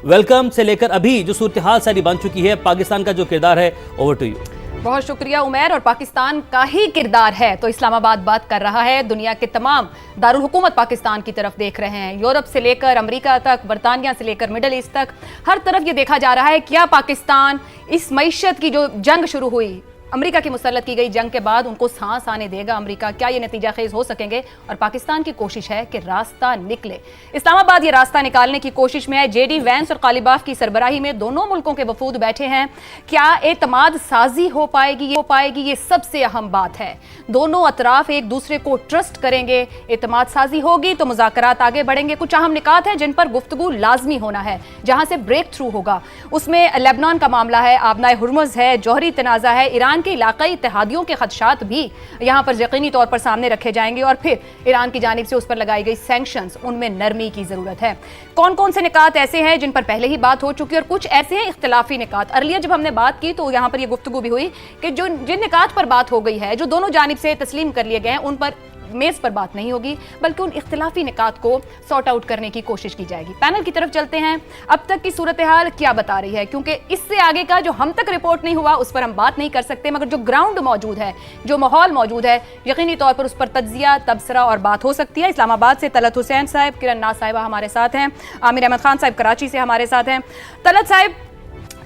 Welcome से लेकर अभी जो सूरत-ए-हाल सारी बन चुकी है, पाकिस्तान का जो किरदार है, ओवर टू यू। बहुत शुक्रिया उमैर। और पाकिस्तान का ही किरदार है तो इस्लामाबाद बात कर रहा है। दुनिया के तमाम दारुल हुकूमत पाकिस्तान की तरफ देख रहे हैं, यूरोप से लेकर अमेरिका तक, बरतानिया से लेकर मिडल ईस्ट तक, हर तरफ ये देखा जा रहा है क्या पाकिस्तान इस मईशत की जो जंग शुरू हुई, अमेरिका की मुसल्लत की गई जंग के बाद उनको सांस आने देगा अमेरिका, क्या ये नतीजा खेज हो सकेंगे? और पाकिस्तान की कोशिश है कि रास्ता निकले। इस्लामाबाद ये रास्ता निकालने की कोशिश में है। जेडी वैंस और कालिबाफ की सरबराही में दोनों मुल्कों के वफूद बैठे हैं। क्या एतमाद साजी हो पाएगी ये सबसे अहम बात है। दोनों अतराफ एक दूसरे को ट्रस्ट करेंगे, एतमाद साजी होगी तो मुज़ाकरात आगे बढ़ेंगे। कुछ अहम निकात हैं जिन पर गुफ्तगू लाजमी होना है, जहां से ब्रेक थ्रू होगा। उसमें लेबनान का मामला है, आबनाए हुर्मुज़ है, जौहरी तनाज़ा है, ईरान के इलाकाई इत्तेहादियों के खदशात भी यहां पर यकीनी तौर पर सामने रखे जाएंगे। और फिर ईरान की जानिब से उस पर लगाई गई सैंक्शंस, उनमें नरमी की जरूरत है। कौन कौन से निकात ऐसे हैं जिन पर पहले ही बात हो चुकी है और कुछ ऐसे हैं इख्तिलाफी निकात। अर्लियर जब हमने बात की तो यहां पर यह गुफ्तगू भी हुई कि जो जिन निकात पर बात हो गई है, जो दोनों जानिब से तस्लीम कर लिए गए हैं, उन पर मेज पर बात नहीं होगी, बल्कि उन इख्तिलाफी निकात को सॉर्ट आउट करने की कोशिश की जाएगी। पैनल की तरफ चलते हैं। अब तक की सूरत हाल क्या बता रही है, क्योंकि इससे आगे का जो हम तक रिपोर्ट नहीं हुआ उस पर हम बात नहीं कर सकते, मगर जो ग्राउंड मौजूद है, जो माहौल मौजूद है, यकीनी तौर पर उस पर तज्जिया, तबसरा और बात हो सकती है। इस्लामाबाद से तलत हुसैन साहब, किरण नाज साहिबा हमारे साथ हैं, आमिर अहमद खान साहब कराची से हमारे साथ हैं। तलत साहब,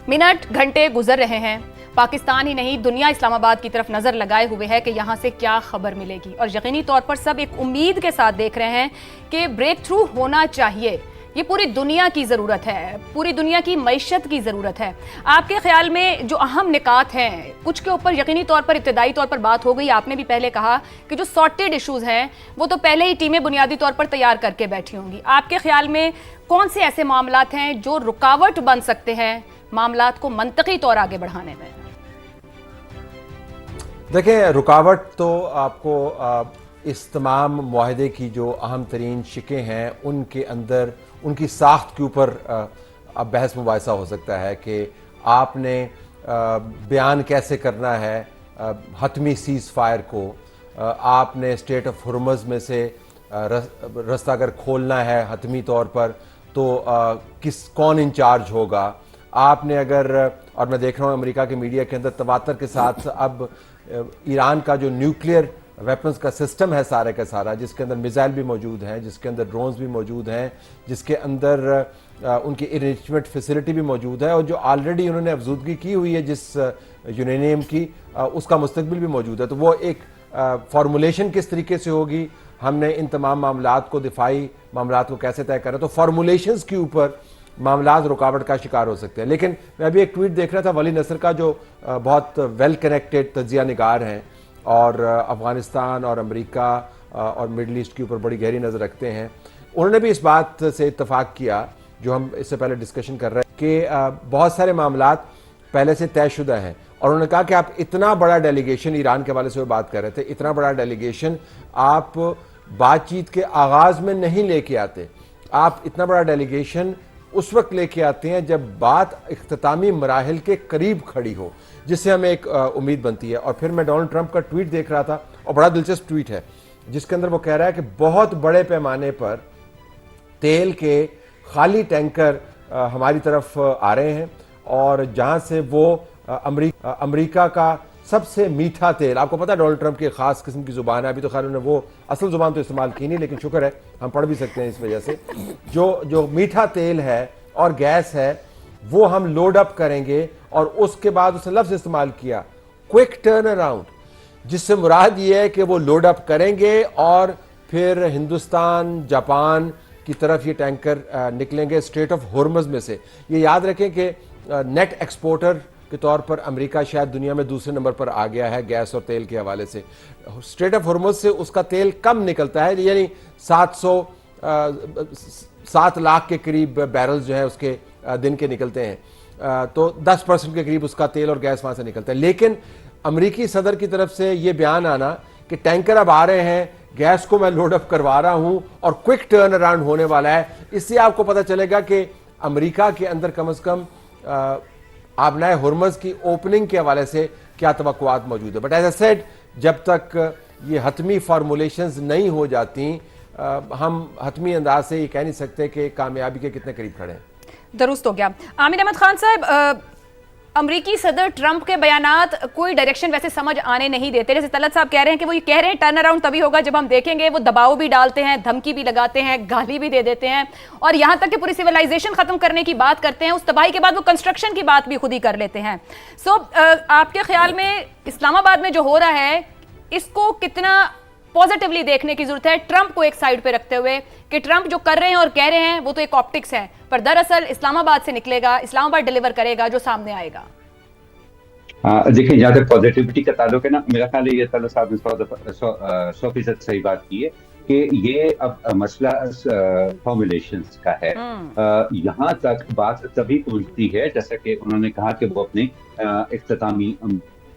मिनट घंटे गुजर रहे हैं, पाकिस्तान ही नहीं दुनिया इस्लामाबाद की तरफ नज़र लगाए हुए है कि यहाँ से क्या खबर मिलेगी, और यकीनी तौर पर सब एक उम्मीद के साथ देख रहे हैं कि ब्रेक थ्रू होना चाहिए। ये पूरी दुनिया की ज़रूरत है, पूरी दुनिया की मईशत की ज़रूरत है। आपके ख्याल में जो अहम निकात हैं, कुछ के ऊपर यकीनी तौर पर इब्तदाई तौर पर बात हो गई, आपने भी पहले कहा कि जो सॉर्टेड इशूज़ हैं वो तो पहले ही टीमें बुनियादी तौर पर तैयार करके बैठी होंगी। आपके ख्याल में कौन से ऐसे मामलात हैं जो रुकावट बन सकते हैं मामलात को मंतकी तौर आगे बढ़ाने में? देखें, रुकावट तो आपको इस तमाम मुआहदे की जो अहम तरीन शिकें हैं उनके अंदर उनकी साख्त के ऊपर अब बहस मुबाहिसा हो सकता है कि आपने बयान कैसे करना है हतमी सीज़ फायर को, आपने स्टेट ऑफ हुर्मुज़ में से रास्ता अगर खोलना है हतमी तौर पर तो कौन इंचार्ज होगा। आपने अगर, और मैं देख रहा हूँ अमेरिका के मीडिया के अंदर तवातर के साथ अब ईरान का जो न्यूक्लियर वेपन्स का सिस्टम है सारे का सारा, जिसके अंदर मिसाइल भी मौजूद हैं, जिसके अंदर ड्रोन्स भी मौजूद हैं, जिसके अंदर उनकी इनरिचमेंट फैसिलिटी भी मौजूद है, और जो ऑलरेडी उन्होंने अफजूदगी की हुई है जिस यूरेनियम की, उसका मुस्तकबिल भी मौजूद है। तो वो एक फार्मूलेशन किस तरीके से होगी, हमने इन तमाम मामलात को, दिफाई मामलात को कैसे तय करें, तो फार्मूलेशंस के ऊपर मामलात रुकावट का शिकार हो सकते हैं। लेकिन मैं अभी एक ट्वीट देख रहा था वली नसर का, जो बहुत वेल कनेक्टेड तज्जिया निगार हैं और अफ़गानिस्तान और अमेरिका और मिडल ईस्ट के ऊपर बड़ी गहरी नज़र रखते हैं। उन्होंने भी इस बात से इत्तफाक किया जो हम इससे पहले डिस्कशन कर रहे हैं कि बहुत सारे मामलात पहले से तयशुदा हैं, और उन्होंने कहा कि आप इतना बड़ा डेलीगेशन, ईरान के हवाले से वो बात कर रहे थे, इतना बड़ा डेलीगेशन आप बातचीत के आगाज़ में नहीं लेके आते, आप इतना बड़ा डेलीगेशन उस वक्त लेके आते हैं जब बात इख्तितामी मराहिल के करीब खड़ी हो, जिससे हमें एक उम्मीद बनती है। और फिर मैं डोनाल्ड ट्रंप का ट्वीट देख रहा था, और बड़ा दिलचस्प ट्वीट है जिसके अंदर वो कह रहा है कि बहुत बड़े पैमाने पर तेल के खाली टैंकर हमारी तरफ आ रहे हैं, और जहां से वो अमेरिका का सबसे मीठा तेल, आपको पता है डोनाल्ड ट्रंप की खास किस्म की जुबान है, अभी तो खैर उन्होंने वो असल जुबान तो इस्तेमाल की नहीं, लेकिन शुक्र है हम पढ़ भी सकते हैं इस वजह से, जो मीठा तेल है और गैस है वो हम लोड अप करेंगे, और उसके बाद उसने लफ्ज इस्तेमाल किया क्विक टर्न अराउंड, जिससे मुराद ये है कि वो लोड अप करेंगे और फिर हिंदुस्तान, जापान की तरफ ये टैंकर निकलेंगे स्ट्रेट ऑफ हुर्मुज़ में से। ये याद रखें कि नेट एक्सपोर्टर के तौर पर अमेरिका शायद दुनिया में दूसरे नंबर पर आ गया है गैस और तेल के हवाले से। स्ट्रेट ऑफ हुर्मुज़ से उसका तेल कम निकलता है, यानी 7 लाख के करीब बैरल्स जो है उसके दिन के निकलते हैं, तो 10% के करीब उसका तेल और गैस वहां से निकलता है। लेकिन अमेरिकी सदर की तरफ से ये बयान आना कि टैंकर अब आ रहे हैं, गैस को मैं लोड अप करवा रहा हूं और क्विक टर्न अराउंड होने वाला है, इससे आपको पता चलेगा कि अमेरिका के अंदर कम से कम आबनाए हुर्मुज़ की ओपनिंग के हवाले से क्या तवक्कुआत मौजूद है। बट एज आई सेड, जब तक ये हतमी फार्मूलेशंस नहीं हो जाती, हम हतमी अंदाज से ये कह नहीं सकते कि कामयाबी के कितने करीब खड़े हैं। दुरुस्त हो गया। आमिर अहमद खान साहब, अमरीकी सदर ट्रंप के बयानात कोई डायरेक्शन वैसे समझ आने नहीं देते। जैसे तलत साहब कह रहे हैं कि वो ये कह रहे हैं टर्न अराउंड तभी होगा जब हम देखेंगे, वो दबाव भी डालते हैं, धमकी भी लगाते हैं, गाली भी दे देते हैं, और यहाँ तक कि पूरी सिविलाइजेशन खत्म करने की बात करते हैं। उस तबाही के बाद वो कंस्ट्रक्शन की बात भी खुद ही कर लेते हैं। आपके ख्याल में इस्लामाबाद में जो हो रहा है इसको कितना पॉजिटिवली देखने की जरूरत है, ट्रंप को एक साइड पे रखते हुए कि ट्रंप जो कर रहे हैं और कह रहे हैं वो तो एक ऑप्टिक्स है, पर दरअसल इस्लामाबाद से निकलेगा, इस्लामाबाद डिलीवर करेगा जो सामने आएगा? देखिए, जहाँ तक पॉजिटिविटी का ताल्लुक है ना, मेरा ख्याल है ये तल्ला साहब ने 100% सही बात की है कि ये अब मसला फॉर्मुलेशंस का है। यहाँ तक बात तभी पहुँचती है जैसा कि उन्होंने कहा कि वो अपने इख्तितामी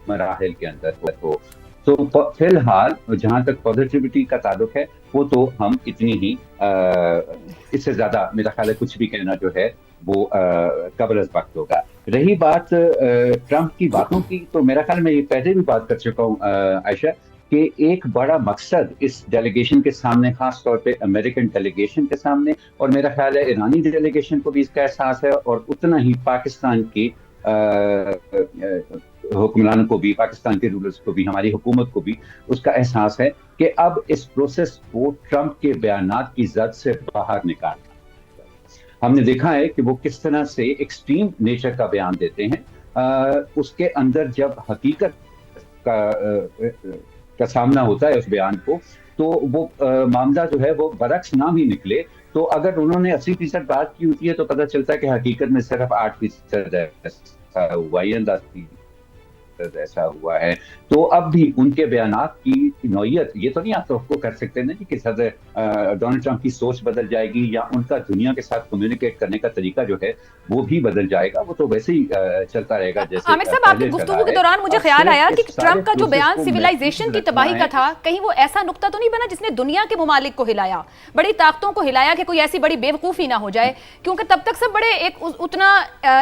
मराहिल के अंदर हो। तो फिलहाल जहां तक पॉजिटिविटी का ताल्लुक है वो तो हम इतनी ही इससे ज्यादा मेरा ख्याल है कुछ भी कहना जो है वो कब्र अज़ वक्त होगा। रही बात ट्रंप की बातों की, तो मेरा ख्याल में ये पहले भी बात कर चुका हूँ आयशा, कि एक बड़ा मकसद इस डेलीगेशन के सामने, खास तौर पे अमेरिकन डेलीगेशन के सामने, और मेरा ख्याल है ईरानी डेलीगेशन को भी इसका एहसास है, और उतना ही पाकिस्तान की हुक्मरानों को भी, पाकिस्तान के रूलर्स को भी, हमारी हुकूमत को भी उसका एहसास है कि अब इस प्रोसेस को ट्रंप के बयानात की जद से बाहर निकालना। हमने देखा है कि वो किस तरह से एक्सट्रीम नेचर का बयान देते हैं, उसके अंदर जब हकीकत का सामना होता है उस बयान को, तो वो मामला जो है वो बरक्स ना भी निकले। तो अगर उन्होंने 80% बात की होती है तो पता चलता है कि हकीकत में सिर्फ 8% ऐसा हुआ, ये अंदाज ऐसा हुआ है। तो अब भी उनके बयानात की नौयत, ये तो नहीं आप तो कर सकते ना कि सदर डोनाल्ड ट्रंप की सोच बदल जाएगी या उनका दुनिया के साथ कम्युनिकेट करने का तरीका जो है वो भी बदल जाएगा। वो तो वैसे ही चलता रहेगा। जैसे आमिर साहब, आपकी गुफ्तगू के दौरान मुझे ख्याल आया कि ट्रंप का जो बयान सिविलाइजेशन की तबाही का था, कहीं वो ऐसा नुक्ता तो नहीं बना जिसने दुनिया के मुमालिक को हिलाया, बड़ी ताकतों को हिलाया कि कोई ऐसी बड़ी बेवकूफ़ी ना हो जाए, क्योंकि तब तक सब बड़े एक उतना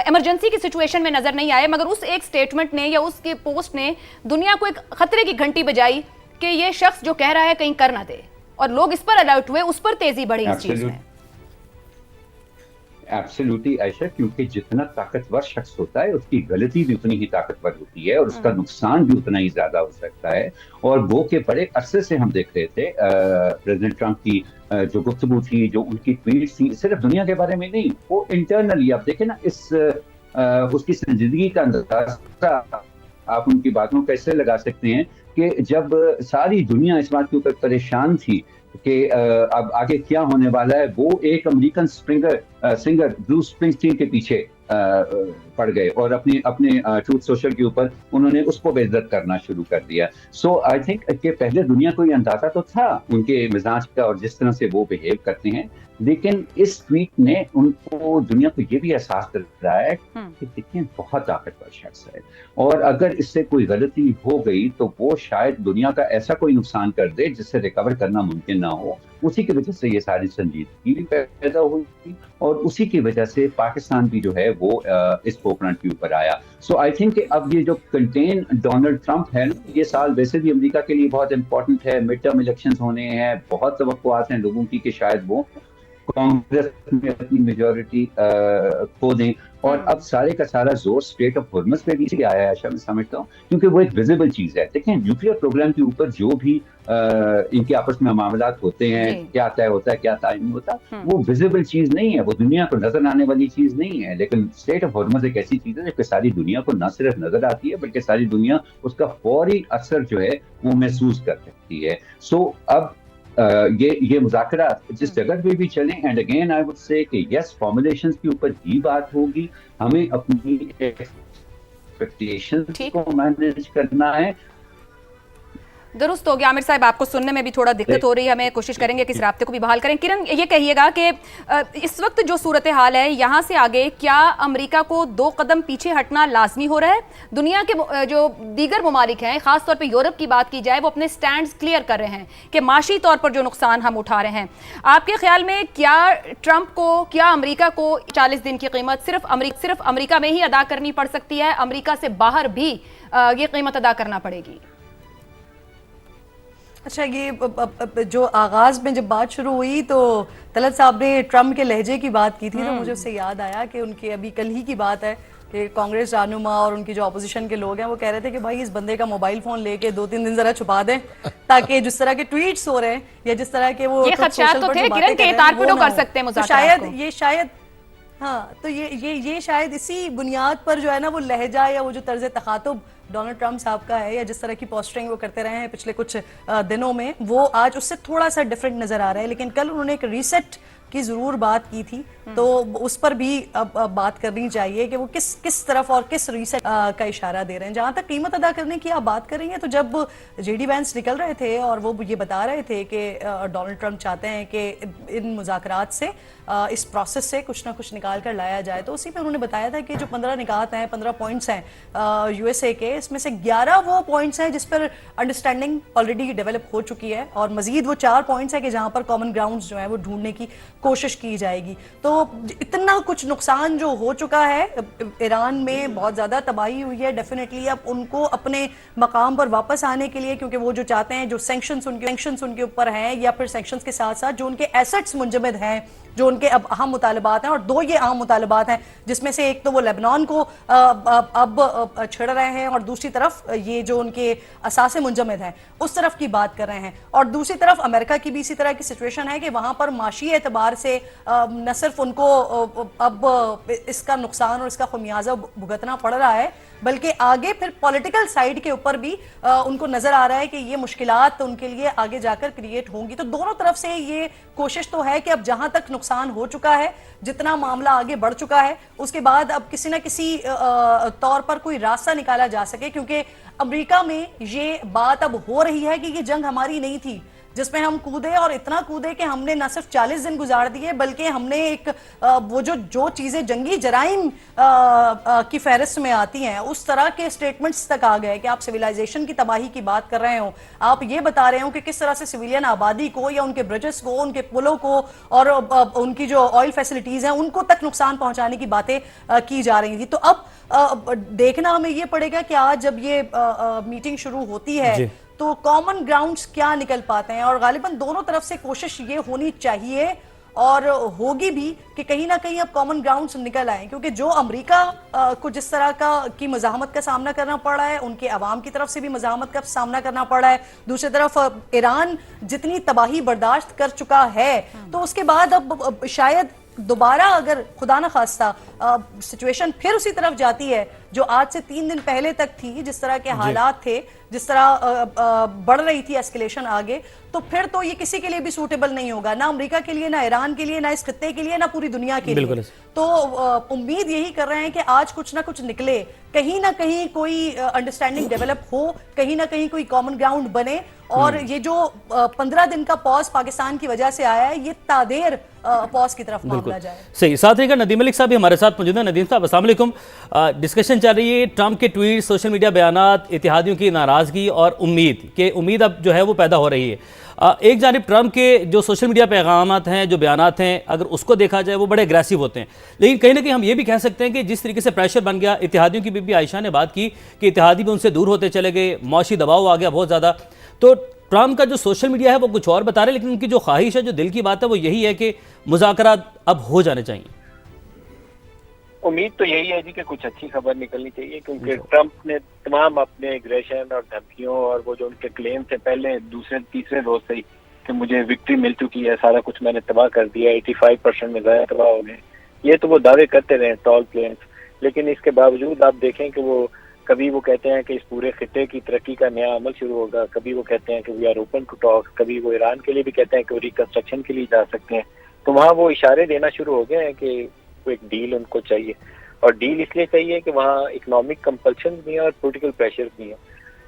इमरजेंसी की सिचुएशन में नजर नहीं आए, मगर उस एक स्टेटमेंट ने या उसके पोस्ट ने दुनिया को एक खतरे की घंटी बजाई कि ये शख्स जो कह रहा है कहीं कर ना दे, और लोग इस पर अलर्ट हुए, उस पर तेजी बढ़ी इस चीज में। एब्सोल्युटली आयशा, क्योंकि जितना ताकतवर शख्स होता है उसकी गलती भी उतनी ही ताकतवर होती है और उसका नुकसान भी उतना ही ज्यादा हो सकता है। और वो के बड़े अरसे से हम देख रहे थे प्रेसिडेंट ट्रंप की जो गुफ्तगू थी, जो उनकी ट्वीट थी, सिर्फ दुनिया के बारे में नहीं, वो इंटरनली आप देखें ना, इस उसकी संजीदगी का अंदाजा आप उनकी बातों को कैसे लगा सकते हैं कि जब सारी दुनिया इस बात के ऊपर परेशान थी कि अब आगे क्या होने वाला है, वो एक अमेरिकन सिंगर ब्रूस स्प्रिंगस्टीन के पीछे पड़ गए और अपने ट्रूथ सोशल के ऊपर उन्होंने उसको बेइज्जत करना शुरू कर दिया। सो आई थिंक कि पहले दुनिया को ये अंदाजा तो था उनके मिजाज का और जिस तरह से वो बिहेव करते हैं, लेकिन इस ट्वीट ने उनको, दुनिया को ये भी एहसास दिलाया कि देखिए बहुत ताकतवर शख्स है और अगर इससे कोई गलती हो गई तो वो शायद दुनिया का ऐसा कोई नुकसान कर दे जिससे रिकवर करना मुमकिन ना हो। उसी की वजह से ये सारी संजीदगी भी पैदा हुई और उसी की वजह से पाकिस्तान भी जो है वो इस पोखरण के ऊपर आया। सो आई थिंक अब ये जो कंटेन डोनाल्ड ट्रंप है, ये साल वैसे भी अमेरिका के लिए बहुत इंपॉर्टेंट है, मिड टर्म इलेक्शंस होने हैं, बहुत तवक्कुआत हैं लोगों की कि शायद वो कांग्रेस में अपनी मेजॉरिटी खो दें और अब सारे का सारा जोर स्टेट ऑफ हॉर्मस पे भी आया है, ऐसा मैं समझता हूँ, क्योंकि वो एक विजिबल चीज है। देखें, न्यूक्लियर प्रोग्राम के ऊपर जो भी इनके आपस में मामलात होते हैं, क्या तय होता है क्या तय नहीं होता, वो विजिबल चीज नहीं है, वो दुनिया को नजर आने वाली चीज नहीं है। लेकिन स्टेट ऑफ हॉर्मस एक ऐसी चीज है जो सारी दुनिया को न सिर्फ नजर आती है बल्कि सारी दुनिया उसका फौरी असर जो है वो महसूस कर सकती है। सो अब ये मुज़ाकरा जिस जगह पे भी चलें, and again I would say कि यस, फॉर्मुलेशंस के ऊपर ही बात होगी, हमें अपनी एक्सपेक्टेशंस को मैनेज करना है। दुरुस्त हो गया। आमिर साहब, आपको सुनने में भी थोड़ा दिक्कत हो रही है, हमें कोशिश करेंगे कि इस राब्ते को भी बहाल करें। किरण, ये कहिएगा कि इस वक्त जो सूरत हाल है, यहाँ से आगे क्या अमेरिका को 2 कदम पीछे हटना लाजमी हो रहा है? दुनिया के जो दीगर ममालिक हैं, खासतौर पे यूरोप की बात की जाए, वो अपने स्टैंड्स क्लियर कर रहे हैं कि माशी तौर पर जो नुकसान हम उठा रहे हैं, आपके ख्याल में क्या ट्रंप को, क्या अमेरिका को 40 दिन की कीमत सिर्फ अमेरिका में ही अदा करनी पड़ सकती है? अमेरिका से बाहर भी ये कीमत अदा करना पड़ेगी? اچھا، یہ جو آغاز میں جب بات شروع ہوئی تو طلعت صاحب نے ٹرمپ کے لہجے کی بات کی تھی، تو مجھے اس سے یاد آیا کہ ان کے ابھی کل ہی کی بات ہے کہ کانگریس رہنما اور ان کی جو اپوزیشن کے لوگ ہیں وہ کہہ رہے تھے کہ بھائی اس بندے کا موبائل فون لے کے 2-3 دن ذرا چھپا دیں، تاکہ جس طرح کے ٹویٹس ہو رہے ہیں یا جس طرح کے وہ یہ خدشات تو تھے کرن کے تارپڈو کر سکتے ہیں مذاکرات کو، شاید ہاں، تو یہ شاید اسی بنیاد پر جو ہے نا وہ لہجہ یا وہ جو طرز تخاطب ڈونلڈ ٹرمپ صاحب کا ہے یا جس طرح کی پوسٹرنگ وہ کرتے رہے ہیں پچھلے کچھ دنوں میں، وہ آج اس سے تھوڑا سا ڈیفرنٹ نظر آ رہا ہے. لیکن کل انہوں نے ایک ریسیٹ کی ضرور بات کی تھی، تو اس پر بھی اب بات کرنی چاہیے کہ وہ کس طرف اور کس ریسیٹ کا اشارہ دے رہے ہیں. جہاں تک قیمت ادا کرنے کی آپ بات کر رہی ہیں، تو جب جے ڈی وینس نکل رہے تھے اور وہ یہ بتا رہے تھے کہ ڈونلڈ ٹرمپ چاہتے ہیں کہ ان مذاکرات سے، اس پروسیس سے کچھ نہ کچھ نکال کر لایا جائے، تو اسی میں انہوں نے بتایا تھا کہ جو 15 نکات ہیں، 15 پوائنٹس ہیں یو ایس اے کے، اس میں سے 11 وہ پوائنٹس ہیں جس پر انڈرسٹینڈنگ آلریڈی ڈیولپ ہو چکی ہے، اور مزید وہ 4 پوائنٹس ہیں کہ جہاں پر کامن گراؤنڈز جو ہیں وہ ڈھونڈنے کی کوشش کی جائے گی. تو اتنا کچھ نقصان جو ہو چکا ہے، ایران میں بہت زیادہ تباہی ہوئی ہے، ڈیفینیٹلی اب ان کو اپنے مقام پر واپس آنے کے لیے، کیونکہ وہ جو چاہتے ہیں، جو سینکشنز ان کے اوپر ہیں، یا پھر سینکشنز کے ساتھ ساتھ جو ان کے ایسٹس منجمد ہیں، جو ان کے اب اہم مطالبات ہیں، اور 2 یہ اہم مطالبات ہیں، جس میں سے ایک تو وہ لیبنان کو اب چھڑ رہے ہیں، اور دوسری طرف یہ جو ان کے اساس منجمد ہیں اس طرف کی بات کر رہے ہیں. اور دوسری طرف امریکہ کی بھی اسی طرح کی سچویشن ہے کہ وہاں پر معاشی اعتبار سے نہ صرف ان کو اب اس کا نقصان اور اس کا خمیازہ بھگتنا پڑ رہا ہے، بلکہ آگے پھر پولیٹیکل سائیڈ کے اوپر بھی ان کو نظر آ رہا ہے کہ یہ مشکلات ان کے لیے آگے جا کر کریٹ ہوں گی. تو دونوں طرف سے یہ کوشش تو ہے کہ اب جہاں تک نقصان ہو چکا ہے، جتنا معاملہ آگے بڑھ چکا ہے، اس کے بعد اب کسی نہ کسی طور پر کوئی راستہ نکالا جا سکے، کیونکہ امریکہ میں یہ بات اب ہو رہی ہے کہ یہ جنگ ہماری نہیں تھی جس میں ہم کودے، اور اتنا کودے کہ ہم نے نہ صرف 40 دن گزار دیے، بلکہ ہم نے ایک وہ جو چیزیں جنگی جرائم کی فہرست میں آتی ہیں، اس طرح کے سٹیٹمنٹس تک آ گئے کہ آپ سویلائزیشن کی تباہی کی بات کر رہے ہوں، آپ یہ بتا رہے ہوں کہ کس طرح سے سویلین آبادی کو یا ان کے برجز کو، ان کے پلوں کو، اور ان کی جو آئل فیسلٹیز ہیں ان کو تک نقصان پہنچانے کی باتیں کی جا رہی تھی. تو اب دیکھنا ہمیں یہ پڑے گا کہ آج جب یہ میٹنگ شروع ہوتی ہے تو کامن گراؤنڈز کیا نکل پاتے ہیں، اور غالباً دونوں طرف سے کوشش یہ ہونی چاہیے اور ہوگی بھی کہ کہیں نہ کہیں اب کامن گراؤنڈز نکل آئیں، کیونکہ جو امریکہ کو جس طرح کی مزاحمت کا سامنا کرنا پڑ رہا ہے، ان کے عوام کی طرف سے بھی مزاحمت کا سامنا کرنا پڑ رہا ہے، دوسری طرف ایران جتنی تباہی برداشت کر چکا ہے، تو اس کے بعد اب شاید دوبارہ اگر خدا نہ خواستہ سچویشن پھر اسی طرف جاتی ہے جو آج سے 3 دن پہلے تک تھی، جس طرح کے حالات تھے، جس طرح بڑھ رہی تھی ایسکیلیشن آگے، تو پھر تو یہ کسی کے لیے بھی سوٹیبل نہیں ہوگا، نہ امریکہ کے لیے، نہ ایران کے لیے، نہ اس خطے کے لیے، نہ پوری دنیا کے لیے. تو امید یہی کر رہے ہیں کہ آج کچھ نہ کچھ نکلے، کہیں نہ کہیں کوئی انڈرسٹینڈنگ ڈیولپ ہو، کہیں نہ کہیں کوئی کامن گراؤنڈ بنے، اور یہ جو 15 دن کا پاز پاکستان کی وجہ سے آیا ہے، یہ تادیر پاز کی طرف معاملہ جائے. صحیح. ساتھ رہے گا ندیم ملک صاحب بھی ہمارے ساتھ موجود ہیں. ندیم صاحب السلام علیکم. ڈسکشن چل رہی ہے ٹرمپ کے ٹویٹ، سوشل میڈیا بیانات، اتحادیوں کی ناراضگی اور امید اب جو ہے وہ پیدا ہو رہی ہے. ایک جانب ٹرمپ کے جو سوشل میڈیا پیغامات ہیں، جو بیانات ہیں، اگر اس کو دیکھا جائے وہ بڑے اگریسو ہوتے ہیں، لیکن کہیں نہ کہیں ہم یہ بھی کہہ سکتے ہیں کہ جس طریقے سے پریشر بن گیا، اتحادیوں کی بھی عائشہ نے بات کی کہ اتحادی بھی ان سے دور ہوتے چلے گئے، معاشی دباؤ آ گیا بہت زیادہ. تو ٹرمپ کا جو سوشل میڈیا ہے وہ کچھ اور بتا رہے ہیں، لیکن ان کی جو خواہش ہے، جو دل کی بات ہے، وہ یہی ہے کہ مذاکرات اب ہو جانے چاہیے. امید تو یہی ہے جی کہ کچھ اچھی خبر نکلنی چاہیے، کیونکہ ٹرمپ نے تمام اپنے ایگریشن اور دھمکیوں اور وہ جو ان کے کلیم تھے پہلے 2-3 روز سے ہی کہ مجھے وکٹری مل چکی ہے، سارا کچھ میں نے تباہ کر دیا، 85% میں ضائع تباہ ہو گئے، یہ تو وہ دعوے کرتے رہے ٹال پلینس. لیکن اس کے باوجود آپ دیکھیں کہ وہ کبھی وہ کہتے ہیں کہ اس پورے خطے کی ترقی کا نیا عمل شروع ہوگا، کبھی وہ کہتے ہیں کہ we are open to talk, کبھی وہ ایران کے لیے بھی کہتے ہیں کہ وہ ریکنسٹرکشن کے لیے جا سکتے ہیں. تو وہاں وہ اشارے دینا شروع ہو گئے ہیں کہ ایک ڈیل ان کو چاہیے، اور ڈیل اس لیے چاہیے کہ وہاں اکنامک کمپلشن بھی ہیں اور پولیٹیکل پریشر بھی ہیں.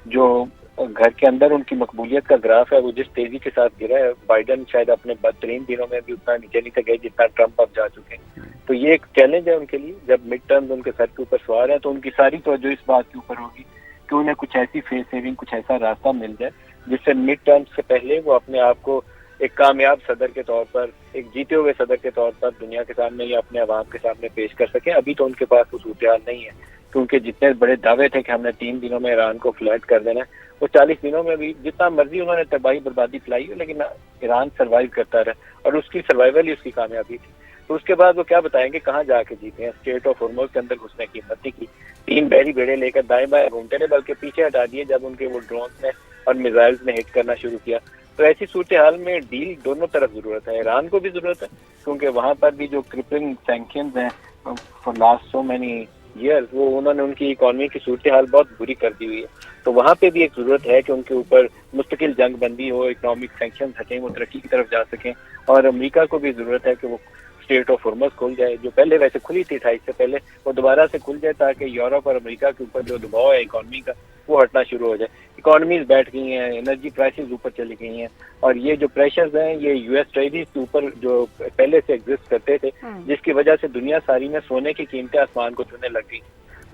جو گھر کے اندر ان کی مقبولیت کا گراف ہے وہ جس تیزی کے ساتھ گرا ہے، بائیڈن شاید اپنے بدترین دنوں میں بھی اتنا نیچے نہیں تک گئے جتنا ٹرمپ اب جا چکے ہیں. تو یہ ایک چیلنج ہے ان کے لیے. جب مڈ ٹرمز ان کے سر کے اوپر سوار ہیں تو ان کی ساری توجہ اس بات کے اوپر ہوگی کہ انہیں کچھ ایسی فیس سیونگ، کچھ ایسا راستہ مل جائے جس سے مڈ ٹرمز سے پہلے وہ اپنے آپ کو ایک کامیاب صدر کے طور پر، ایک جیتے ہوئے صدر کے طور پر دنیا کے سامنے یا اپنے عوام کے سامنے پیش کر سکیں. ابھی تو ان کے پاس وہ صورتحال نہیں ہے. क्योंकि जितने बड़े दावे थे कि हमने 3 दिनों में ईरान को फ्लैट कर देना है, वो 40 दिनों में भी जितना मर्जी उन्होंने तबाही बर्बादी फैलाई हो, लेकिन ईरान सर्वाइव करता रहा और उसकी सर्वाइवल ही उसकी कामयाबी थी। तो उसके बाद वो क्या बताएंगे कहाँ जाके जीते हैं। स्ट्रेट ऑफ हॉर्मुज़ के अंदर घुसने की हिम्मत नहीं की, 3 बहरी बेड़े लेकर दाएं बाएं घूमते रहे, बल्कि पीछे हटा दिए जब उनके वो ड्रोन ने और मिसाइल्स ने हिट करना शुरू किया। तो ऐसी सूरत हाल में डील दोनों तरफ जरूरत है, ईरान को भी जरूरत है क्योंकि वहाँ पर भी जो क्रिपलिंग सैंक्शंस हैं for last so many years, वो उन्होंने उनकी इकॉनमी की सूरत हाल बहुत बुरी कर दी हुई है। तो वहाँ पे भी एक जरूरत है कि उनके ऊपर मुस्तकिल जंग बंदी हो, इकोनॉमिक सैंक्शंस हटें, वो तरक्की की तरफ जा सकें। और अमेरिका को भी जरूरत है कि वो स्ट्रेट ऑफ हॉर्मुज़ खुल जाए, जो पहले वैसे खुली थी 28 से पहले, वो दोबारा से खुल जाए ताकि यूरोप और अमेरिका के ऊपर जो दबाव है इकॉनमी का वो हटना शुरू हो जाए। इकॉनमीज बैठ गई हैं, एनर्जी प्राइसेस ऊपर चली गई हैं, और ये जो प्रेशर्स हैं ये यूएस ट्रेजरीज के ऊपर जो पहले से एग्जिस्ट करते थे, जिसकी वजह से दुनिया सारी में सोने की कीमतें आसमान को छूने लग गई।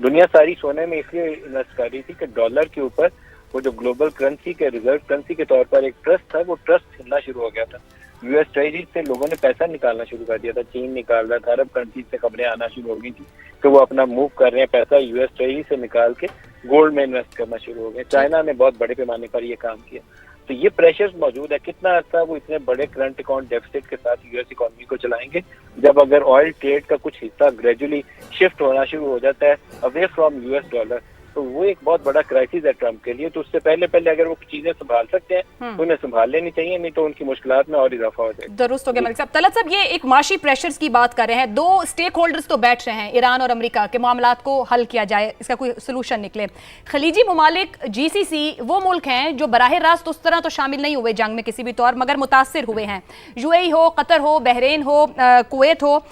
दुनिया सारी सोने में इसलिए इन्वेस्ट कर रही थी कि डॉलर के ऊपर वो जो ग्लोबल करेंसी के रिजर्व करेंसी के तौर पर एक ट्रस्ट था, वो ट्रस्ट हिलना शुरू हो गया था। यूएस ट्रेजरी से लोगों ने पैसा निकालना शुरू कर दिया था, चीन निकाल रहा था, अरब कंट्रीज से खबरें आना शुरू हो गई थी कि वो अपना मूव कर रहे हैं, पैसा यूएस ट्रेजरी से निकाल के गोल्ड में इन्वेस्ट करना शुरू हो गए। चाइना ने बहुत बड़े पैमाने पर ये काम किया। तो ये प्रेशर्स मौजूद है। कितना अर्सा वो इतने बड़े करंट अकाउंट डेफिसिट के साथ यूएस इकोनॉमी को चलाएंगे, जब अगर ऑयल ट्रेड का कुछ हिस्सा ग्रेजुअली शिफ्ट होना शुरू हो जाता है अवे फ्रॉम यूएस डॉलर, तो वो एक बहुत बड़ा क्राइसिस है ट्रम्प के लिए। तो उससे पहले अगर वो चीजें संभाल सकते हैं तो उन्हें संभाल लेनी चाहिए, नहीं तो उनकी मुश्किलात में और इजाफा हो जाएगा। दुरुस्त हो गया मलिक साहब। तलत साहब, ये एक माशी प्रेशर्स की बात कर रहे हैं, दो स्टेक होल्डर्स तो बैठ रहे हैं ईरान और अमेरिका के मामलात को हल किया जाए, इसका कोई सोल्यूशन निकले। खलीजी ममालिक जीसीसी वो मुल्क हैं जो बराह रास्त उस तरह तो शामिल नहीं हुए जंग में किसी भी तौर, मगर मुतासिर हुए हैं। यूएई हो, कतर हो, बहरीन हो, कुवैत हो,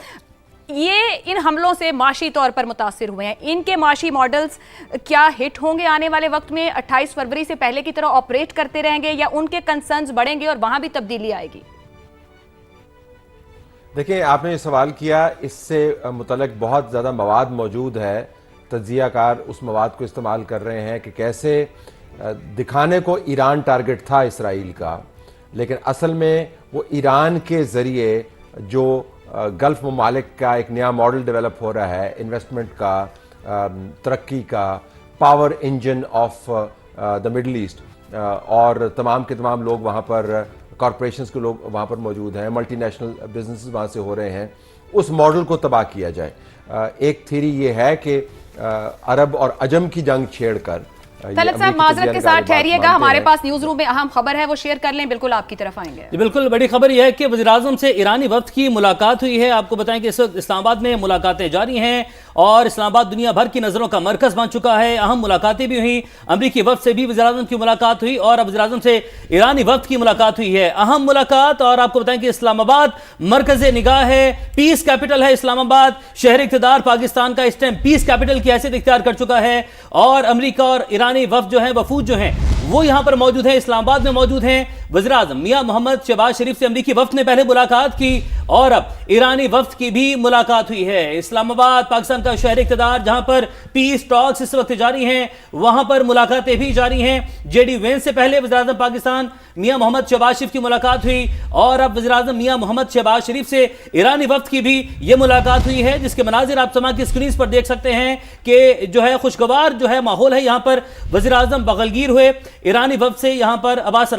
ये इन हमलों से माशी तौर पर मुतासिर हुए हैं। इनके माशी मॉडल्स क्या हिट होंगे आने वाले वक्त में? 28 फरवरी से पहले की तरह ऑपरेट करते रहेंगे या उनके कंसर्न्स बढ़ेंगे और वहां भी तब्दीली आएगी? देखिए, आपने ये सवाल किया, इससे मुतल्लिक बहुत ज़्यादा मवाद मौजूद है। तज्जियाकार उस मवाद को इस्तेमाल कर रहे हैं कि कैसे दिखाने को ईरान टारगेट था इसराइल का, लेकिन असल में वो ईरान के ज़रिए जो गल्फ ममालिक का एक नया मॉडल डेवलप हो रहा है, इन्वेस्टमेंट का, तरक्की का, power engine of the middle east, और तमाम के तमाम लोग वहाँ पर, कॉरपोरेशंस के लोग वहाँ पर मौजूद हैं, मल्टीनेशनल बिजनेसेस वहाँ से हो रहे हैं, उस मॉडल को तबाह किया जाए। एक थ्योरी ये है कि अरब और अजम की जंग छेड़कर, तलत साहब माजरत के साथ ठहरिएगा, हमारे पास न्यूज रूम में अहम खबर है, वो शेयर कर लें, बिल्कुल आपकी तरफ आएंगे। जी बिल्कुल, बड़ी खबर यह है कि वज़ीर-ए-आज़म से ईरानी वफ्द की मुलाकात हुई है। आपको बताएं कि इस वक्त इस्लामाबाद में मुलाकातें जारी हैं और इस्लामाबाद दुनिया भर की नज़रों का मरकज़ बन चुका है। अहम मुलाकातें भी हुई, अमरीकी वफ्द से भी वज़ीर-ए-आज़म की मुलाकात हुई और अब वज़ीर-ए-आज़म से ईरानी वफ्द की मुलाकात हुई है। अहम मुलाकात, और आपको बताएं कि इस्लामाबाद मरकज़ निगाह है, पीस कैपिटल है इस्लामाबाद, शहर इक़्तिदार पाकिस्तान का इस टाइम पीस कैपिटल की हैसियत इख्तियार कर चुका है, और अमरीका और ईरानी वफ्द जो है, वफूद जो हैं, वो यहां पर मौजूद हैं, इस्लामाबाद में मौजूद हैं। वज़ीर-ए-आज़म मियां मोहम्मद शहबाज शरीफ से अमरीकी वफ्द ने पहले मुलाकात की और अब ईरानी वफ्द की भी मुलाकात हुई है। इस्लामाबाद पाकिस्तान का शहर इक़्तिदार, जहां पर पीस टॉक्स इस वक्त जारी हैं, वहां पर मुलाकातें भी जारी हैं। जेडी वेंस से पहले वज़ीर-ए-आज़म पाकिस्तान मियां मोहम्मद शहबाज शरीफ की मुलाकात हुई और अब वज़ीर-ए-आज़म मियां मोहम्मद शहबाज शरीफ से ईरानी वफ्द की भी ये मुलाकात हुई है, जिसके मनाजिर आप समा की स्क्रीन पर देख सकते हैं कि जो है खुशगवार जो है माहौल है। यहाँ पर वज़ीर-ए-आज़म बगलगीर हुए ईरानी वफ्द से, यहाँ पर अब्बास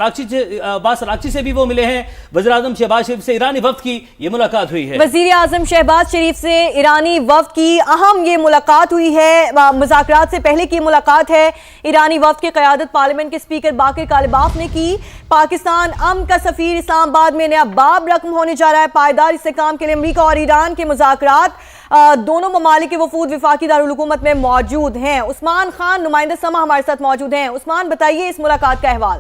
अरागची से भी वो मिले हैं। वज़ीर-ए-आज़म शहबाज शरीफ से ईरानी वफ्द की ये मुलाकात हुई है। वज़ीर-ए-आज़म शहबाज शरीफ से ईरानी वफ्द की अहम ये मुलाकात हुई है। मुज़ाकरात से पहले की मुलाकात है। ईरानी वफ्द की क़यादत पार्लियामेंट के स्पीकर बाकिर कालिबाफ ने की। पाकिस्तान अमन का सफ़ीर इस्लामाबाद में नया बाब रकम होने जा रहा है। पायदार इस्तेहकाम के लिए अमरीका और ईरान के मुज़ाकरात, दोनों ममालिक के वफूद विफाकी दारुल हुकूमत में मौजूद हैं। उस्मान खान नुमाइंदा समा हमारे साथ मौजूद हैं। उस्मान, बताइए इस मुलाकात का अहवाल।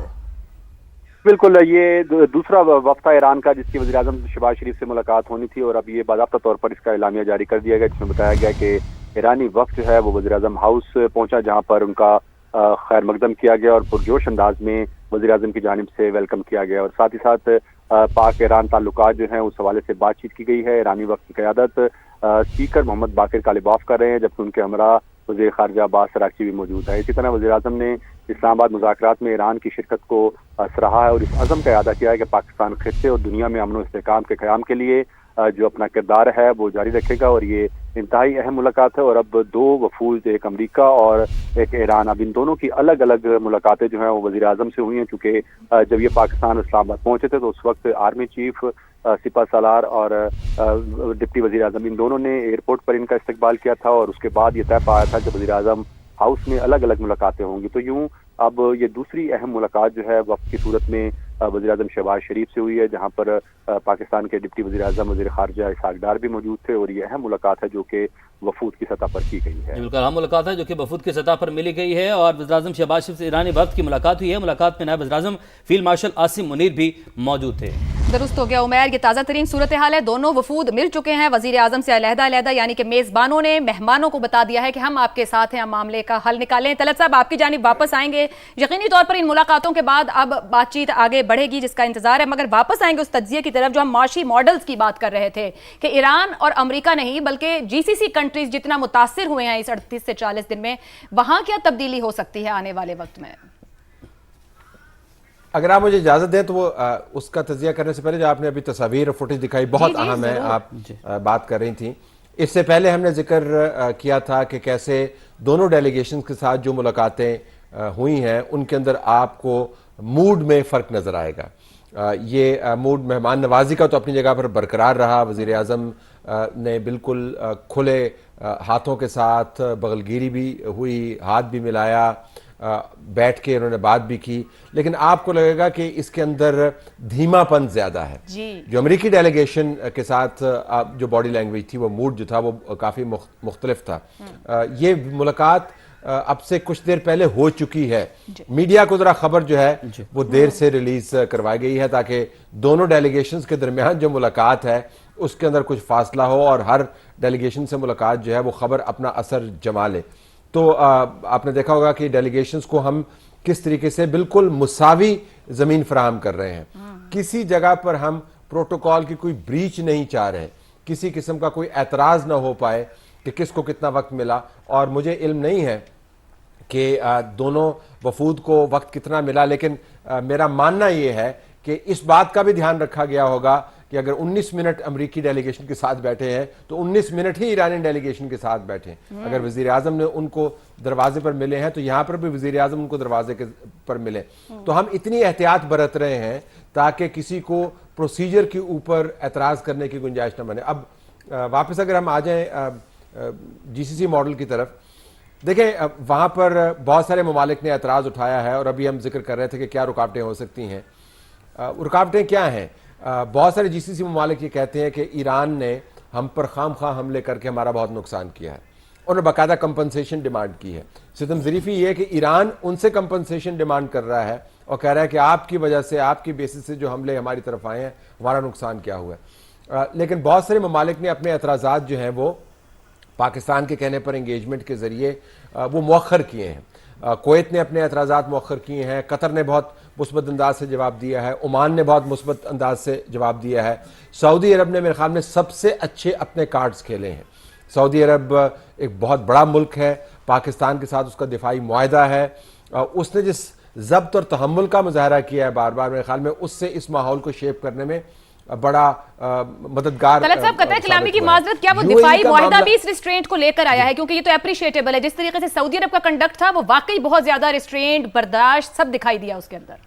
बिल्कुल, ये दूसरा वफ्द था ईरान का जिसकी वज़ीर-ए-आज़म शहबाज शरीफ से मुलाकात होनी थी, और अब ये बाज़ाब्ता तौर पर इसका एलामिया जारी कर दिया गया, जिसमें बताया गया कि ईरानी वफ्द जो है वो वज़ीर-ए-आज़म हाउस पहुंचा, जहां पर उनका खैर मकदम किया गया और पुरजोश अंदाज में वज़ीर-ए-आज़म की जानिब से वेलकम किया गया, और साथ ही साथ पाक ईरान ताल्लुकात जो हैं उस हवाले से बातचीत की गई है। ईरानी वफ्द की क़यादत स्पीकर मोहम्मद बाकिर कालिबाफ कर रहे हैं, जबकि उनके हमरा वज़ीर ख़ारिजा अब्बास अरागची भी मौजूद है। इसी तरह वज़ीर-ए-आज़म ने इस्लामाबाद मुज़ाकरात में ईरान की शिरकत को सराहा है और इस अज़म का इरादा किया है कि पाकिस्तान खित्ते और दुनिया में अमन और इस्तेहकाम के क़याम के लिए जो अपना किरदार है वो जारी रखेगा और ये इंतहाई अहम मुलाकात है। और अब दो वफूद, एक अमेरिका और एक ईरान, अब इन दोनों की अलग अलग मुलाकातें जो हैं वो वज़ीर आज़म से हुई हैं, क्योंकि जब ये पाकिस्तान इस्लामाबाद पहुंचे थे तो उस वक्त आर्मी चीफ सिपा सालार और डिप्टी वज़ीर आज़म इन दोनों ने एयरपोर्ट पर इनका इस्तकबाल किया था और उसके बाद ये तय पाया था कि वज़ीर आज़म हाउस में अलग अलग मुलाकातें होंगी। तो यूं अब ये दूसरी अहम मुलाकात जो है वक्त की सूरत में वज़ीर आज़म शहबाज शरीफ से हुई है, जहां पर पाकिस्तान के डिप्टी वज़ीर आज़म वज़ीर ख़ारजा इसहाक़ डार भी मौजूद थे और ये अहम मुलाकात है जो कि वफूद की सतह पर की गई है। बिल्कुल अहम मुलाकात है जो कि वफूद की सतह पर मिली गई है और वज़ीर आज़म शहबाज शरीफ से ईरानी वफ़द की मुलाकात हुई है। मुलाकात में नायब वज़ीर आज़म फील्ड मार्शल आसिम मुनीर भी मौजूद थे। दुरुस्त हो गया उमैर, ये ताज़ा तरीन सूरत हाल है। दोनों वफूद मिल चुके हैं वज़ीर आज़म से अलहदा, यानी कि मेज़बानों ने मेहमानों को बता दिया है कि हम आपके साथ हैं, हम मामले का हल निकालें। तलत साहब आपकी जानिब वापस आएंगे, यकीनी तौर पर इन मुलाकातों के बाद अब बातचीत आगे बढ़ेगी जिसका इंतजार है, मगर वापस आएंगे उस तज्जिए की तरफ जो हम माशी मॉडल्स की बात कर रहे थे कि ईरान और अमेरिका नहीं बल्कि जीसीसी कंट्रीज जितना मुतासिर हुए हैं इस 38 से 40 दिन में, वहां क्या तब्दीली हो सकती है आने वाले वक्त में? अगर आप मुझे इजाजत दें तो वो उसका तजिया करने से पहले जो आपने अभी तस्वीर और फुटेज दिखाई बहुत अहम है, आप बात कर रही थी। इससे पहले हमने जिक्र किया था कि कैसे दोनों डेलीगेशन के साथ जो मुलाकातें हुई हैं उनके अंदर आपको मूड में फ़र्क नज़र आएगा। ये मूड मेहमान नवाजी का तो अपनी जगह पर बरकरार रहा। वज़ीर आज़म ने बिल्कुल खुले हाथों के साथ बगलगिरी भी हुई, हाथ भी मिलाया, बैठ के उन्होंने बात भी की, लेकिन आपको लगेगा कि इसके अंदर धीमापन ज्यादा है। जो अमेरिकी डेलीगेशन के साथ जो बॉडी लैंग्वेज थी, वो मूड जो था वो काफी मुख्तलिफ था। ये मुलाकात अब से कुछ देर पहले हो चुकी है। मीडिया को जरा खबर जो है वो देर से रिलीज करवाई गई है ताकि दोनों डेलीगेशंस के दरमियान जो मुलाकात है उसके अंदर कुछ फासला हो और हर डेलीगेशन से मुलाकात जो है वो खबर अपना असर जमा ले। तो आपने देखा होगा कि डेलीगेशंस को हम किस तरीके से बिल्कुल मुसावी जमीन फराहम कर रहे हैं। किसी जगह पर हम प्रोटोकॉल की कोई ब्रीच नहीं चाह रहे, किसी किस्म का कोई एतराज ना हो पाए कि किसको कितना वक्त मिला। और मुझे इल्म नहीं है कि दोनों वफूद को वक्त कितना मिला, लेकिन मेरा मानना यह है कि इस बात का भी ध्यान रखा गया होगा कि अगर 19 मिनट अमेरिकी डेलीगेशन के साथ बैठे हैं तो 19 मिनट ही ईरानी डेलीगेशन के साथ बैठे। अगर वजीर आजम ने उनको दरवाजे पर मिले हैं तो यहाँ पर भी वजीर आजम उनको दरवाजे के पर मिले। तो हम इतनी एहतियात बरत रहे हैं ताकि किसी को प्रोसीजर के ऊपर एतराज करने की गुंजाइश न बने। अब वापस अगर हम आ जाएं जीसीसी मॉडल की तरफ, देखें वहाँ पर बहुत सारे ममालिक ने एतराज़ उठाया है और अभी हम जिक्र कर रहे थे कि क्या रुकावटें हो सकती हैं। रुकावटें क्या हैं? बहुत सारे जीसीसी ममालिक ये कहते हैं कि ईरान ने हम पर खामखा हमले करके हमारा बहुत नुकसान किया है। उन्होंने बाकायदा कंपनसेशन डिमांड की है। सितम ज़रीफ़ी ये है कि ईरान उनसे कंपनसेशन डिमांड कर रहा है और कह रहा है कि आपकी वजह से, आपकी बेसिस से जो हमले हमारी तरफ आए हैं, हमारा नुकसान क्या हुआ है। लेकिन बहुत सारे ममालिक ने अपने एतराज़ात जो हैं वो पाकिस्तान के कहने पर एंगेजमेंट के ज़रिए वो मौखर किए हैं। कुवैत ने अपने एतराज़ात मौखर किए हैं, कतर ने बहुत मुस्बत अंदाज से जवाब दिया है, ओमान ने बहुत मुस्बत अंदाज से जवाब दिया है, सऊदी अरब ने मेरे ख्याल में सबसे अच्छे अपने कार्ड्स खेले हैं। सऊदी अरब एक बहुत बड़ा मुल्क है, पाकिस्तान के साथ उसका दिफाई मुआहदा है, उसने जिस ज़ब्त और तहम्मुल का मुजाहरा किया है बार बार, मेरे ख्याल में उससे इस माहौल को शेप करने में बड़ा मददगार। तलत साहब कतर कलामी की माजरत, क्या वो दिफाई मुआहदा भी इस रिस्ट्रेंट को लेकर आया है? क्योंकि ये तो एप्रिशिएटेबल है, जिस तरीके से सऊदी अरब का कंडक्ट था वो वाकई बहुत ज्यादा रिस्ट्रेंट, बर्दाश्त सब दिखाई दिया उसके अंदर।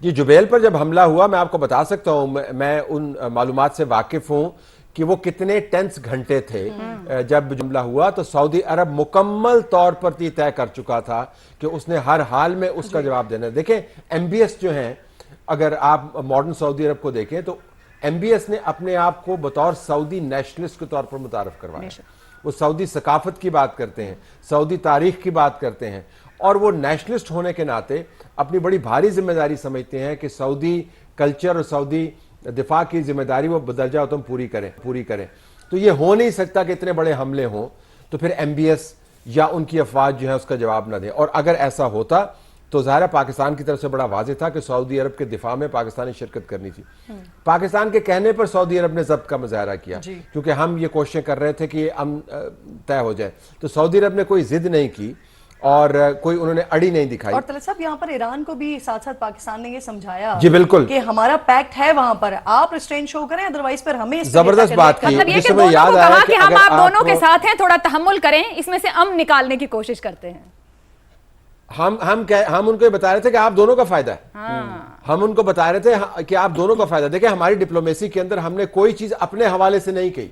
जी, जुबैल पर जब हमला हुआ मैं आपको बता सकता हूं, मैं उन मालूमात से वाकिफ हूं कि वो कितने टेंस घंटे थे। जब हमला हुआ तो सऊदी अरब मुकम्मल तौर पर तय कर चुका था कि उसने हर हाल में उसका जवाब देना है। देखें एमबीएस जो हैं, अगर आप मॉडर्न सऊदी अरब को देखें तो एमबीएस ने अपने आप को बतौर सऊदी नेशनलिस्ट के तौर पर मुतारफ करवाया। वो सऊदी सकाफत की बात करते हैं, सऊदी तारीख की बात करते हैं और वो नेशनलिस्ट होने के नाते अपनी बड़ी भारी जिम्मेदारी समझते हैं कि सऊदी कल्चर और सऊदी दिफा की जिम्मेदारी वो बदरजा तुम पूरी करें। तो ये हो नहीं सकता कि इतने बड़े हमले हों तो फिर एमबीएस या उनकी अफवाज जो है उसका जवाब ना दें। और अगर ऐसा होता तो ज़ाहिर पाकिस्तान की तरफ से बड़ा वाज़ेह था कि सऊदी अरब के दिफा में पाकिस्तानी शिरकत करनी थी। पाकिस्तान के कहने पर सऊदी अरब ने ज़ब्त का मुजाहरा किया क्योंकि हम ये कोशिशें कर रहे थे कि ये अमन तय हो जाए। तो सऊदी अरब ने कोई जिद नहीं की اور کوئی انہوں نے اڑی نہیں دکھائی. اور طلعت صاحب یہاں پر ایران کو بھی ساتھ ساتھ پاکستان نے یہ سمجھایا جی بالکل کہ ہمارا پیکٹ ہے وہاں پر, آپ ریسٹرین شو کریں, ادروائز پر ہمیں زبردست بات کی. مطلب یہ جس کہ سے مجھے دونوں یاد کو آیا کہا کہ کہ ہم اگر آپ دونوں آپ کے ساتھ ہیں, تھوڑا تحمل کریں, اس میں سے امن نکالنے کی کوشش کرتے ہیں. ہم ان کو یہ بتا رہے تھے کہ آپ دونوں کا فائدہ ہے. ہم ان کو بتا رہے تھے کہ آپ دونوں کا فائدہ. دیکھیں ہماری ڈپلومیسی کے اندر ہم نے کوئی چیز اپنے حوالے سے نہیں کہی.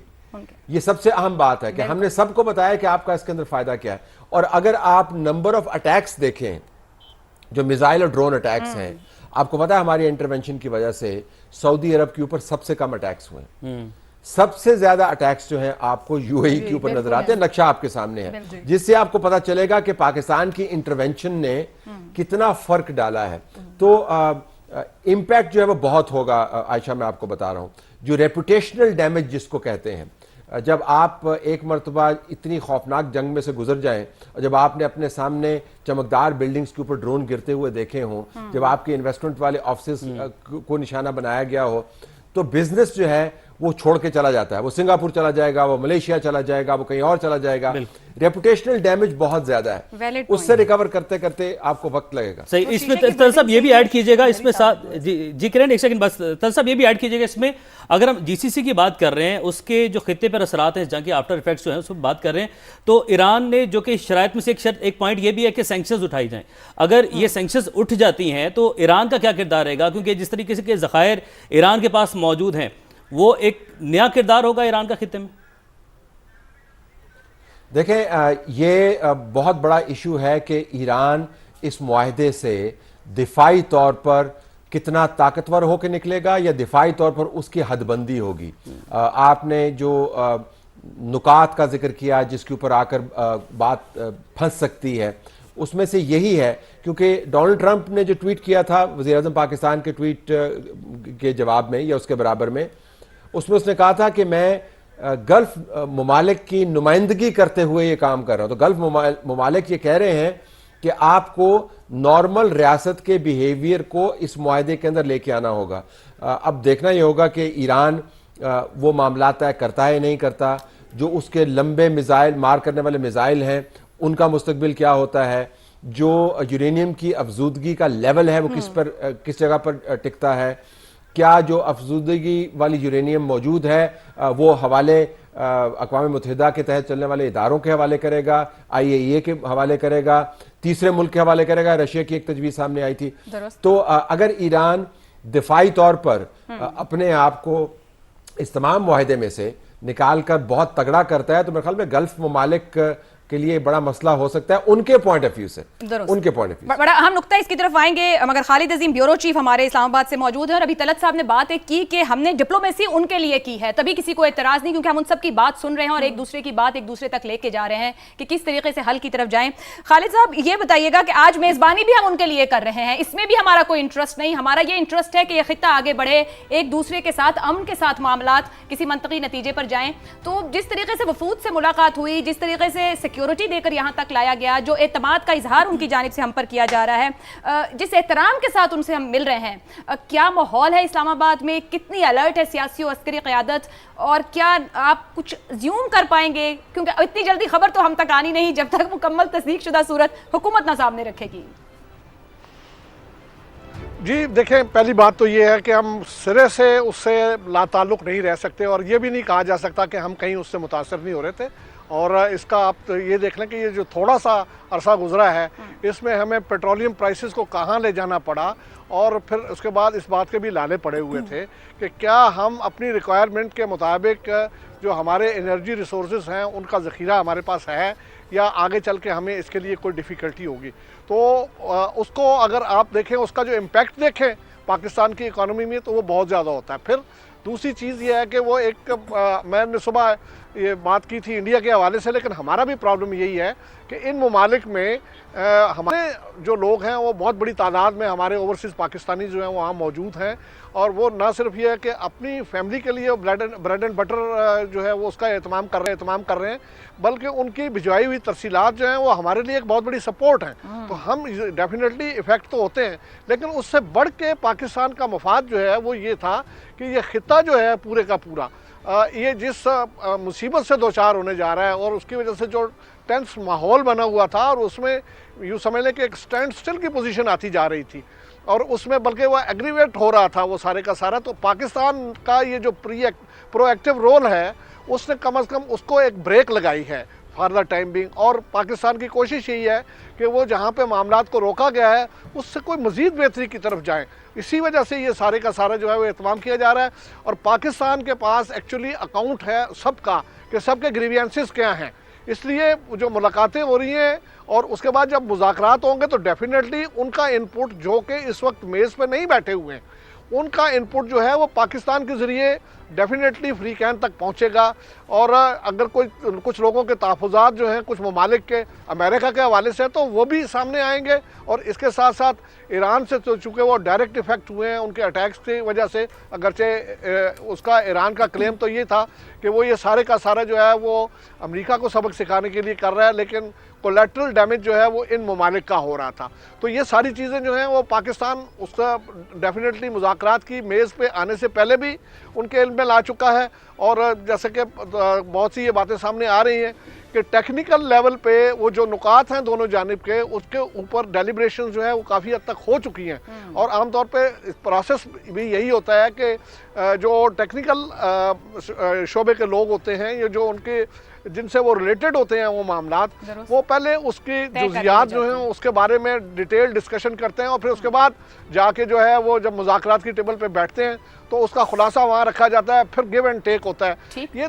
یہ سب سے اہم بات ہے کہ ہم نے سب کو بتایا کہ آپ کا اس کے اندر فائدہ کیا ہے. اور اگر آپ نمبر آف اٹیکس دیکھیں جو میزائل اور ڈرون اٹیکس ہیں, آپ کو پتا ہے ہماری انٹرونشن کی وجہ سے سعودی عرب کے اوپر سب سے کم اٹیکس ہوئے ہیں. سب سے زیادہ اٹیکس جو ہیں آپ کو یو اے ای کے اوپر نظر آتے ہیں. نقشہ آپ کے سامنے ہے جس سے آپ کو پتا چلے گا کہ پاکستان کی انٹرونشن نے کتنا فرق ڈالا ہے. تو امپیکٹ جو ہے وہ بہت ہوگا عائشہ, میں آپ کو بتا رہا ہوں. جو ریپوٹیشنل ڈیمیج جس کو کہتے ہیں, جب آپ ایک مرتبہ اتنی خوفناک جنگ میں سے گزر جائیں, اور جب آپ نے اپنے سامنے چمکدار بلڈنگز کے اوپر ڈرون گرتے ہوئے دیکھے ہوں, جب آپ کے انویسٹمنٹ والے آفسز کو نشانہ بنایا گیا ہو, تو بزنس جو ہے وہ چھوڑ کے چلا جاتا ہے. وہ سنگاپور چلا جائے گا, وہ ملیشیا چلا جائے گا, وہ کہیں اور چلا جائے گا. ریپوٹیشنل ڈیمیج بہت زیادہ ہے, اس سے ریکور کرتے کرتے آپ کو وقت لگے گا. صحیح. اس میں طلعت صاحب یہ بھی ایڈ کیجئے گا اس میں ساتھ, جی کرن ایک سیکنڈ بس, طلعت صاحب یہ بھی ایڈ کیجئے گا اس میں, اگر ہم جی سی سی کی بات کر رہے ہیں, اس کے جو خطے پر اثرات ہیں, جنگ کے آفٹر ایفیکٹس جو ہیں اس پر بات کر رہے ہیں, تو ایران نے جو کہ شرائط میں سے ایک پوائنٹ یہ بھی ہے کہ سینکشنز اٹھائی جائیں. اگر یہ سینکشنز اٹھ جاتی ہیں تو ایران کا کیا کردار رہے گا؟ کیونکہ جس طریقے سے کہ ذخائر ایران کے پاس موجود ہیں, وہ ایک نیا کردار ہوگا ایران کا خطے میں. دیکھیں یہ بہت بڑا ایشو ہے کہ ایران اس معاہدے سے دفاعی طور پر کتنا طاقتور ہو کے نکلے گا, یا دفاعی طور پر اس کی حد بندی ہوگی. آپ نے جو نکات کا ذکر کیا جس کے اوپر آ کر بات پھنس سکتی ہے, اس میں سے یہی ہے کیونکہ ڈونلڈ ٹرمپ نے جو ٹویٹ کیا تھا وزیر اعظم پاکستان کے ٹویٹ کے جواب میں یا اس کے برابر میں, اس میں اس نے کہا تھا کہ میں گلف ممالک کی نمائندگی کرتے ہوئے یہ کام کر رہا ہوں. تو گلف ممالک یہ کہہ رہے ہیں کہ آپ کو نارمل ریاست کے بیہیویئر کو اس معاہدے کے اندر لے کے آنا ہوگا. اب دیکھنا یہ ہوگا کہ ایران وہ معاملات طے کرتا ہے نہیں کرتا. جو اس کے لمبے میزائل مار کرنے والے میزائل ہیں ان کا مستقبل کیا ہوتا ہے, جو یورینیم کی افزودگی کا لیول ہے وہ کس جگہ پر ٹکتا ہے, کیا جو افزودگی والی یورینیم موجود ہے وہ حوالے اقوام متحدہ کے تحت چلنے والے اداروں کے حوالے کرے گا, آئی اے ای اے کے حوالے کرے گا, تیسرے ملک کے حوالے کرے گا. رشیا کی ایک تجویز سامنے آئی تھی. تو اگر ایران دفاعی طور پر اپنے آپ کو اس تمام معاہدے میں سے نکال کر بہت تگڑا کرتا ہے تو میرے خیال میں گلف ممالک کے لیے بڑا مسئلہ ہو سکتا ہے ان کے پوائنٹ آف ویو سے. ان کے پوائنٹ آف ویو بڑا اہم نقطہ اس کی طرف آئیں گے, مگر خالد عظیم بیورو چیف ہمارے اسلام آباد سے موجود ہیں, اور ابھی طلعت صاحب نے بات ایک کی کہ ہم نے ڈپلومیسی ان کے لیے کی ہے, تبھی کسی کو اعتراض نہیں, کیونکہ ہم ان سب کی بات سن رہے ہیں اور ایک دوسرے کی بات ایک دوسرے تک لے کے جا رہے ہیں کہ کس طریقے سے حل کی طرف جائیں. خالد صاحب یہ بتائیے گا کہ آج میزبانی بھی ہم ان کے لیے کر رہے ہیں, اس میں بھی ہمارا کوئی انٹرسٹ نہیں, ہمارا یہ انٹرسٹ ہے کہ یہ خطہ آگے بڑھے, ایک دوسرے کے ساتھ امن کے ساتھ معاملات کسی منطقی نتیجے پر جائیں. تو جس طریقے سے وفود سے ملاقات ہوئی, جس طریقے سے سیکیورٹی دے کر یہاں تک لایا گیا, جو اعتماد کا اظہار ان کی جانب سے ہم پر کیا جا رہا ہے, جس احترام کے ساتھ ان سے ہم مل رہے ہیں, کیا ماحول ہے اسلام آباد میں, کتنی الرٹ ہے سیاسی و عسکری قیادت, اور کیا آپ کچھ زیوم کر پائیں گے, کیونکہ اتنی جلدی خبر تو ہم تک آنی نہیں جب تک مکمل تصدیق شدہ صورت حکومت نہ سامنے رکھے گی. جی دیکھیں, پہلی بات تو یہ ہے کہ ہم سرے سے اس سے لا تعلق نہیں رہ سکتے, اور یہ بھی نہیں کہا جا سکتا کہ ہم کہیں اس سے متاثر نہیں ہو رہے تھے. اور اس کا آپ یہ دیکھ لیں کہ یہ جو تھوڑا سا عرصہ گزرا ہے اس میں ہمیں پیٹرولیم پرائسز کو کہاں لے جانا پڑا, اور پھر اس کے بعد اس بات کے بھی لانے پڑے ہوئے تھے کہ کیا ہم اپنی ریکوائرمنٹ کے مطابق جو ہمارے انرجی ریسورسز ہیں ان کا ذخیرہ ہمارے پاس ہے, یا آگے چل کے ہمیں اس کے لیے کوئی ڈیفیکلٹی ہوگی. تو اس کو اگر آپ دیکھیں, اس کا جو امپیکٹ دیکھیں پاکستان کی اکانومی میں, تو وہ بہت زیادہ ہوتا ہے. پھر دوسری چیز یہ ہے کہ وہ ایک, میں نے صبح یہ بات کی تھی انڈیا کے حوالے سے, لیکن ہمارا بھی پرابلم یہی ہے کہ ان ممالک میں ہمارے جو لوگ ہیں وہ بہت بڑی تعداد میں ہمارے اوورسیز پاکستانی جو ہیں وہاں موجود ہیں, اور وہ نہ صرف یہ ہے کہ اپنی فیملی کے لیے بریڈ اینڈ بٹر جو ہے وہ اس کا اہتمام کر رہے ہیں, بلکہ ان کی بھجوائی ہوئی ترسیلات جو ہیں وہ ہمارے لیے ایک بہت بڑی سپورٹ ہیں. تو ہم ڈیفینیٹلی افیکٹ تو ہوتے ہیں, لیکن اس سے بڑھ کے پاکستان کا مفاد جو ہے وہ یہ تھا کہ یہ خطہ جو ہے پورے کا پورا ये जिस मुसीबत से दो चार होने जा रहा है और उसकी वजह से जो टेंस माहौल बना हुआ था और उसमें यूँ समझ लें कि एक स्टैंड स्टिल की पोजीशन आती जा रही थी और उसमें बल्कि वो एग्रीवेट हो रहा था वो सारे का सारा। तो पाकिस्तान का ये जो प्रोएक्टिव रोल है उसने कम से कम उसको एक ब्रेक लगाई है फॉर द टाइम बिंग। और पाकिस्तान की कोशिश यही है कि वो जहाँ पे मामलात को रोका गया है उससे कोई मज़ीद बेहतरी की तरफ जाएं। इसी वजह से ये सारे का सारा जो है वो एहतमाम किया जा रहा है। और पाकिस्तान के पास एक्चुअली अकाउंट है सबका कि सबके ग्रीवियंसेस क्या हैं, इसलिए जो मुलाकातें हो रही हैं और उसके बाद जब मुज़ाकरात होंगे तो डेफिनेटली उनका इनपुट जो कि इस वक्त मेज़ पे नहीं बैठे हुए हैं उनका इनपुट जो है वो पाकिस्तान के ज़रिए डेफिनेटली फ्री कैन तक पहुंचेगा। और अगर कुछ लोगों के तहफ़्फ़ुज़ात जो हैं कुछ ममालिक के अमेरिका के हवाले से तो वो भी सामने आएंगे। और इसके साथ साथ ईरान से तो चूँकि वो डायरेक्ट इफ़ेक्ट हुए हैं उनके अटैक्स की वजह से, अगरचे उसका ईरान का क्लेम तो ये था कि वो ये सारे का सारा जो है वो अमेरिका को सबक सिखाने के लिए कर रहा है, लेकिन कोलेटरल डैमेज जो है वो इन ममालिक का हो रहा था। तो ये सारी चीज़ें जो हैं वो पाकिस्तान उसका डेफिनेटली मुज़ाकरात की मेज़ पे आने से पहले भी उनके इल्म में ला चुका है। और जैसे कि बहुत सी ये बातें सामने आ रही हैं कि टेक्निकल लेवल पे वो जो नुकात हैं दोनों जानिब के उसके ऊपर डेलिब्रेशन जो है वो काफ़ी हद तक हो चुकी हैं। और आमतौर पे इस प्रोसेस भी यही होता है कि जो टेक्निकल शोबे के लोग होते हैं ये जो उनके जिनसे वो रिलेटेड होते हैं वो मामलात, वो पहले उसकी जुज़ियात जो हैं उसके बारे में डिटेल डिस्कशन करते हैं और फिर उसके बाद जाके जो है वो जब मुज़ाकरात की टेबल पे बैठते हैं तो उसका खुलासा वहाँ रखा जाता है, फिर गिव एंड टेक होता है। ये